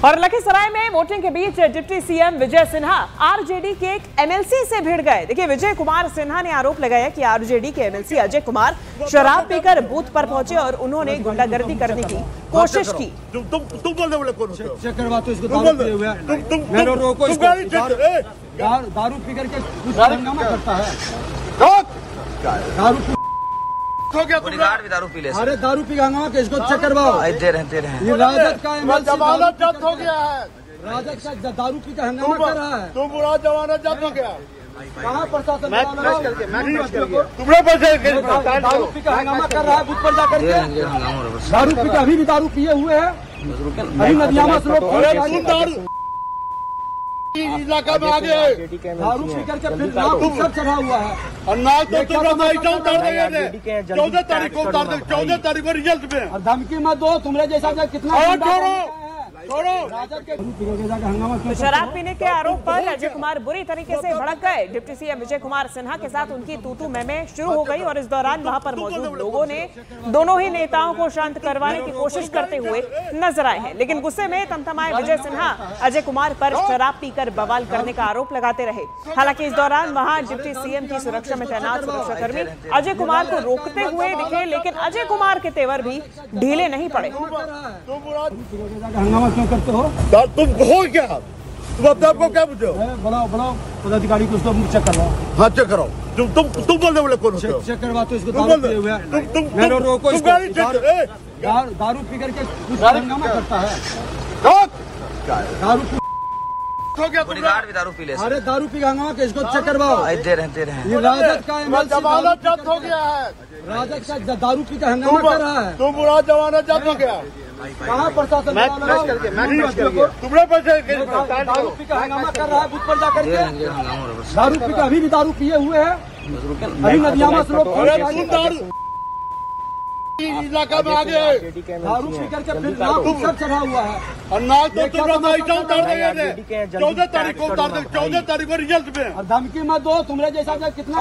और लखीसराय में वोटिंग के बीच deputy CM Vijay Sinha RJD के एक एमएलसी से भिड़ गए। देखिए, विजय कुमार सिन्हा ने आरोप लगाया कि आरजेडी के एमएलसी अजय कुमार शराब पीकर बूथ पर पहुंचे और उन्होंने गुंडागर्दी करने की कोशिश की। तुम बोल रहे हो, चेक करवा तो इसको दारू पिए हुए हैं। रोको इसको, दारू पी करके हंगामा करता है। दारू हो गया, भी दारू पी ले। अरे दारू पी हंगामा के इसको चेक करवाओ। दे रहे हैं। ये राजद का एमएलसी जमानत जब्त हो गया है। राजद का दारू पी का हंगामा कर रहा है। तुम बुरा जमानत जब्त हो गया। कहाँ प्रशासन तुम्हारे पैसे दारू पी का हंगामा कर रहा है बूथ पर जाकर के। दारू पी का अभी भी दारू पिए हुए हैं। अभी नदियामा से लोग इलाका में आ गए, दारू पी करके फिर नाक चढ़ा हुआ है। और नाक तो उतार देंगे 14 तारीख को, 14 तारीख को रिजल्ट में। और धमकी मत दो, तुम्हारे जैसा कितना शराब पीने के आरोप पर अजय कुमार बुरी तरीके से भड़क गए। डिप्टी सीएम विजय कुमार सिन्हा के साथ उनकी तू-तू मैं शुरू हो गई और इस दौरान वहां पर मौजूद लोगों ने दोनों ही नेताओं को शांत करवाने की कोशिश करते हुए नजर आए हैं। लेकिन गुस्से में तमतमाए विजय सिन्हा अजय कुमार पर शराब पीकर बवाल करने का आरोप लगाते रहे। हालांकि इस दौरान वहां डिप्टी सीएम की सुरक्षा में तैनात सुरक्षाकर्मी अजय कुमार को रोकते हुए दिखे, लेकिन अजय कुमार के तेवर भी ढीले नहीं पड़े। क्यों करते हो? तुम हो क्या? तुम अपने आप को क्या बुझे हो? बनाओ पदाधिकारी को उसको चेक करवाओ। हाँ, चेक कराओ। तुम बोल रहे हो, कौन चेक करवा तो इसको दारू पिए हुए हैं। रोको इसको, दारू पी करके हंगामा करता है। दारू हो गया, भी दारू पी ले। अरे दारू पी हंगामा के इसको चेक करवाओ। दे रहे हैं। ये राजद का एमएलसी जमानत जब्त हो गया है। राजद का दारू पी का हंगामा कर रहा है। तुम बुरा जमानत जब्त हो गया। कहाँ प्रशासन तुम्हारे पैसे दारू पी का हंगामा कर रहा है बूथ पर जाकर के। दारू पी का अभी भी दारू पिए हुए हैं। अभी नदियामा से लोग इलाका में आ गए, दारू पी करके फिर नाक चढ़ा हुआ है। और नाक तो उतार देंगे 14 तारीख को, 14 तारीख को रिजल्ट में। और धमकी मत दो, तुम्हारे जैसा कितना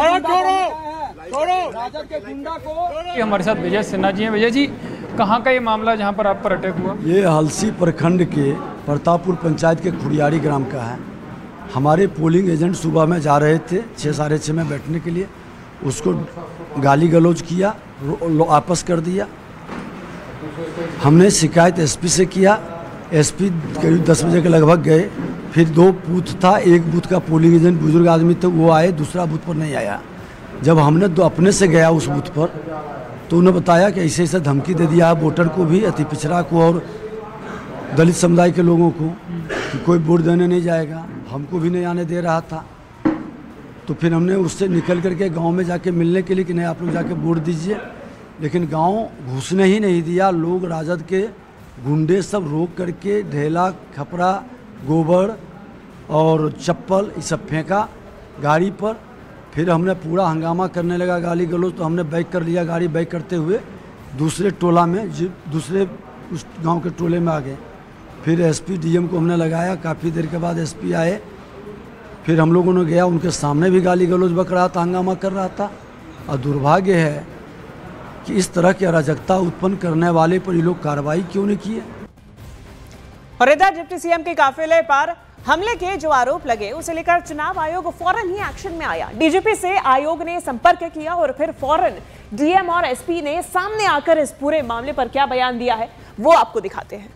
राजद के गुंडा को। हमारे साथ विजय सिन्हा जी हैं। विजय जी, कहाँ का ये मामला जहाँ पर आप पर अटैक हुआ? ये हलसी प्रखंड के प्रतापपुर पंचायत के खुड़ियारी ग्राम का है। हमारे पोलिंग एजेंट सुबह में जा रहे थे 6 साढ़े 6 में बैठने के लिए, उसको गाली गलौज किया, वापस कर दिया। हमने शिकायत एसपी से किया। एसपी करीब 10 बजे के लगभग गए। फिर 2 बूथ था, एक बूथ का पोलिंग एजेंट बुजुर्ग आदमी थे, वो आए, दूसरा बूथ पर नहीं आया। जब हमने अपने से गया उस बूथ पर, तो उन्होंने बताया कि ऐसे ऐसे धमकी दे दिया वोटर को भी, अति पिछड़ा को और दलित समुदाय के लोगों को, कि कोई वोट देने नहीं जाएगा। हमको भी नहीं आने दे रहा था। तो फिर हमने उससे निकल करके गांव में जाके मिलने के लिए कि नहीं आप लोग जाके वोट दीजिए, लेकिन गांव घुसने ही नहीं दिया। लोग राजद के गुंडे सब रोक करके ढेला, खपरा, गोबर और चप्पल ये सब फेंका गाड़ी पर। फिर हमने पूरा हंगामा करने लगा, गाली गलौज। तो हमने बैक कर लिया, गाड़ी बैक करते हुए दूसरे टोला में, दूसरे उस गांव के टोले में आ गए। फिर एसपी डीएम को हमने लगाया। काफ़ी देर के बाद एसपी आए। फिर हम लोगों ने गया, उनके सामने भी गाली गलौज बक रहा था, हंगामा कर रहा था। और दुर्भाग्य है कि इस तरह की अराजकता उत्पन्न करने वाले पर ये लोग कार्रवाई क्यों नहीं की है। और इधर डिप्टी सीएम के काफिले पर हमले के जो आरोप लगे, उसे लेकर चुनाव आयोग फौरन ही एक्शन में आया। डीजीपी से आयोग ने संपर्क किया और फिर फौरन डीएम और एसपी ने सामने आकर इस पूरे मामले पर क्या बयान दिया है वो आपको दिखाते हैं।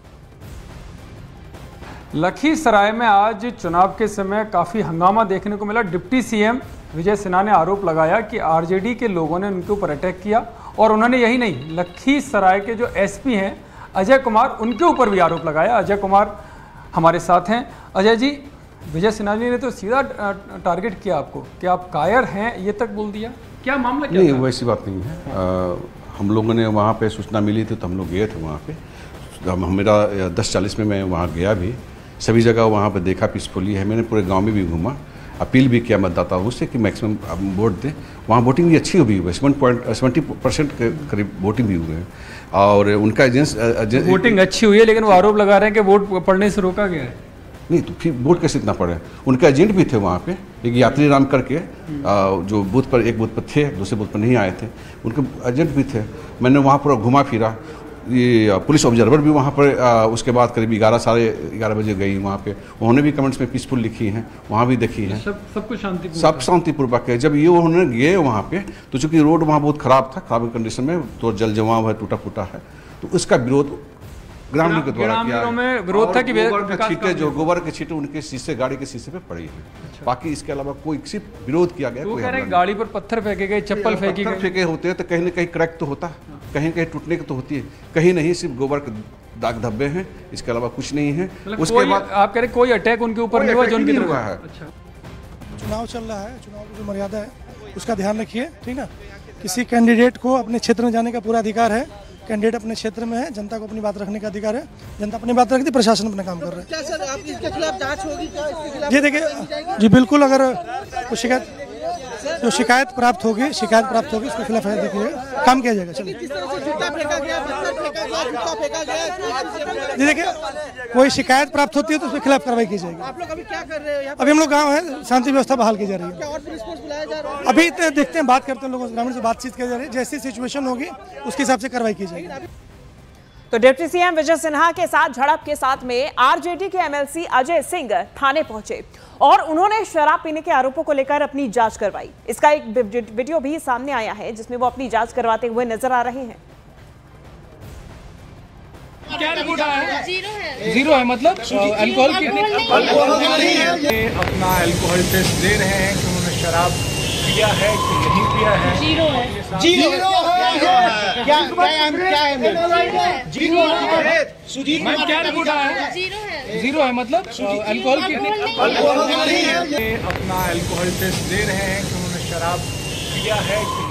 लखीसराय में आज चुनाव के समय काफ़ी हंगामा देखने को मिला। डिप्टी सीएम विजय सिन्हा ने आरोप लगाया कि आरजेडी के लोगों ने उनके ऊपर अटैक किया, और उन्होंने यही नहीं, लखीसराय के जो एसपी हैं अजय कुमार, उनके ऊपर भी आरोप लगाया। अजय कुमार हमारे साथ हैं। अजय जी, विजय सिन्हा जी ने तो सीधा टारगेट किया आपको कि आप कायर हैं, ये तक बोल दिया। क्या मामला क्या? नहीं, वैसी बात नहीं है। हम लोगों ने वहाँ पे सूचना मिली थी तो हम लोग गए थे वहाँ पे। मेरा 10:40 में मैं वहाँ गया भी, सभी जगह वहाँ पे देखा पीसफुली है। मैंने पूरे गांव में भी घूमा, अपील भी किया मतदाताओं से कि मैक्सिमम वोट दें। वहाँ वोटिंग भी अच्छी हुई है, 70% के करीब वोटिंग भी हुए हैं। और उनका एजेंस वोटिंग अच्छी हुई है, लेकिन वो आरोप लगा रहे हैं कि वोट पड़ने से रोका गया है। नहीं, तो फिर वोट कैसे इतना पड़े? उनका एजेंट भी थे वहाँ पे, एक यात्री राम करके, जो बूथ पर, एक बूथ पर थे, दूसरे बूथ पर नहीं आए थे, उनके एजेंट भी थे। मैंने वहाँ पूरा घुमा फिरा, ये पुलिस ऑब्जर्वर भी वहाँ पर उसके बाद करीब 11 बजे गई वहाँ पे, उन्होंने भी कमेंट्स में पीसफुल लिखी हैं, वहाँ भी देखी हैं। सब कुछ शांतिपूर्ण, सब शांतिपूर्वक है। जब ये उन्होंने गए वहाँ पे तो चूंकि रोड वहाँ बहुत खराब था, खराब कंडीशन में, तो जल जमाव है, टूटा फूटा है, तो उसका विरोध ग्रामीणों के द्वारा किया है। में विरोध था कि गोबर के छींटे उनके शीशे, गाड़ी के शीशे पे पड़ी है। बाकी इसके अलावा कोई सिर्फ विरोध किया गया। कोई गाड़ी पर पत्थर फेंके गए, चप्पल फेंके होते हैं तो कहीं ना कहीं क्रैक तो होता है, कहीं कहीं टूटने की तो होती है, कहीं नहीं, सिर्फ गोबर के दाग धब्बे हैं, इसके अलावा कुछ नहीं है। उसके बाद आप कह रहे कोई अटैक उनके ऊपर नहीं हुआ जो उनकी तरफ है। चुनाव चल रहा है, चुनाव की जो मर्यादा है उसका ध्यान रखिए, ठीक ना। किसी कैंडिडेट को अपने क्षेत्र में जाने का पूरा अधिकार है, कैंडिडेट अपने क्षेत्र में है, जनता को अपनी बात रखने का अधिकार है, जनता अपनी बात रखती, प्रशासन अपना काम कर रहा है। क्या सर आप इसके खिलाफ जांच होगी क्या? इसके खिलाफ जी देखिए, जी बिल्कुल, अगर शिकायत प्राप्त होगी उसके खिलाफ देखिए काम किया जाएगा। चलिए, किस तरह से जूता फेंका गया, पत्थर फेंका गया, जूता फेंका गया, जी देखिए, कोई शिकायत प्राप्त होती है तो उसके खिलाफ कार्रवाई की जाएगी। आप लोग अभी क्या कर रहे हो? अभी हम लोग गाँव है, शांति व्यवस्था बहाल की जा रही है। क्या और पुलिस फोर्स बुलाया जा रहा है? अभी देखते हैं, बात करते हैं, लोगों से, ग्रामीण से बातचीत की जा रही है, जैसी सिचुएशन होगी उसके हिसाब से कार्रवाई की जाएगी। तो डिप्टी सीएम विजय सिन्हा के साथ झड़प के साथ में आरजेडी के एमएलसी अजय सिंह थाने पहुंचे और उन्होंने शराब पीने के आरोपों को लेकर अपनी जांच करवाई। इसका एक वीडियो भी सामने आया है जिसमें वो अपनी जांच करवाते हुए नजर आ रहे हैं। क्या रिपोर्ट आया है? जीरो है मतलब अल्कोहल की अपना अल्कोहल टेस्ट दे रहे हैं कि उन्होंने शराब पिया है कि नहीं पिया है। जीरो है। क्या रिपोर्ट आया है? जीरो है मतलब अल्कोहल की अपना अल्कोहल टेस्ट दे रहे हैं कि उन्होंने शराब पिया है कि